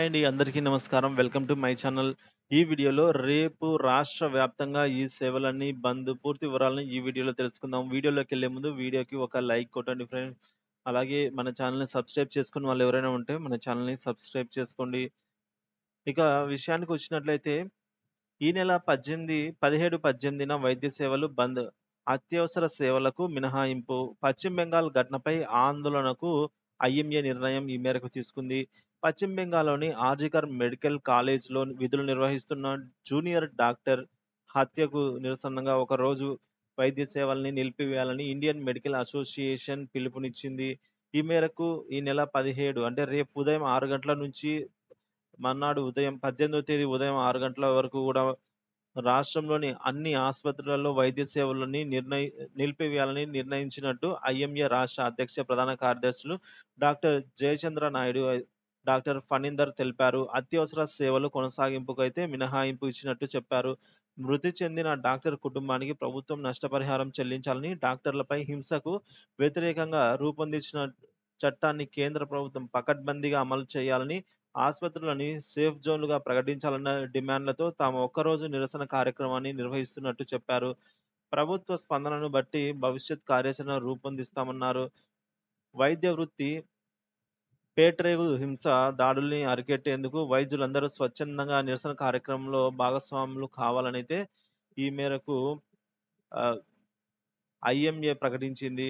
Hi అండి. అందరికీ నమస్కారం. Welcome to my channel. ఈ వీడియోలో రేపు రాష్ట్ర వ్యాప్తంగా ఈ సేవలన్నీ బంద్ పూర్తి వివరాలను ఈ వీడియోలో తెలుసుకుందాం. వీడియోలోకెళ్ళే ముందు వీడియోకి ఒక లైక్ కొట్టండి ఫ్రెండ్స్. అలాగే మన ఛానెల్‌ని సబ్స్క్రైబ్ చేసుకుని వాళ్ళు ఎవరైనా ఉంటే మన ఛానెల్‌ని సబ్స్క్రైబ్ చేసుకోండి. ఇక విషయానికొచ్చినట్లయితే ఈ నెల 17, 18న వైద్య సేవలు బంద్. అత్యవసర సేవలకు మినహాయింపు. పశ్చిమ బెంగాల్ ఘటనపై ఆందోళనకు ఐఎంఏ నిర్ణయం ఈ మేరకు తీసుకుంది. పశ్చిమ బెంగాల్‌లోని ఆర్జికర్ మెడికల్ కాలేజ్‌లో విధులు నిర్వహిస్తున్న జూనియర్ డాక్టర్ హత్యకు నిరసనగా ఒకరోజు వైద్య సేవల్ని నిలిపివేయాలని ఇండియన్ మెడికల్ అసోసియేషన్ పిలుపునిచ్చింది. ఈ మేరకు ఈ నెల 17 అంటే రేపు ఉదయం 6 గంటల నుంచి మర్నాడు ఉదయం 18వ తేదీ ఉదయం 6 గంటల వరకు గూడా రాష్ట్రంలోని అన్ని ఆస్పత్రులలో వైద్య సేవలని నిలిపివేయాలని నిర్ణయించినట్టు ఐఎంఏ రాష్ట్ర అధ్యక్ష ప్రధాన కార్యదర్శులు డాక్టర్ జయచంద్ర నాయుడు, డాక్టర్ ఫణీందర్ తెలిపారు. అత్యవసర సేవలు కొనసాగింపుకైతే మినహాయింపు ఇచ్చినట్టు చెప్పారు. మృతి చెందిన డాక్టర్ కుటుంబానికి ప్రభుత్వం నష్టపరిహారం చెల్లించాలని, డాక్టర్లపై హింసకు వ్యతిరేకంగా రూపొందించిన చట్టాన్ని కేంద్ర ప్రభుత్వం పకడ్బందీగా అమలు చేయాలని, ఆస్పత్రులని సేఫ్ జోన్‌లుగా ప్రకటించాలన్న డిమాండ్‌లతో తాము ఒక్కరోజు నిరసన కార్యక్రమాన్ని నిర్వహిస్తున్నట్టు చెప్పారు. ప్రభుత్వ స్పందనను బట్టి భవిష్యత్ కార్యాచరణ రూపొందిస్తామన్నారు. వైద్య వృత్తి పేటరేగు హింస దాడుల్ని అరికట్టేందుకు వైద్యులందరూ స్వచ్ఛందంగా నిరసన కార్యక్రమంలో భాగస్వాములు కావాలనైతే ఈ మేరకు ఆహ్, ఐఎంఏ ప్రకటించింది.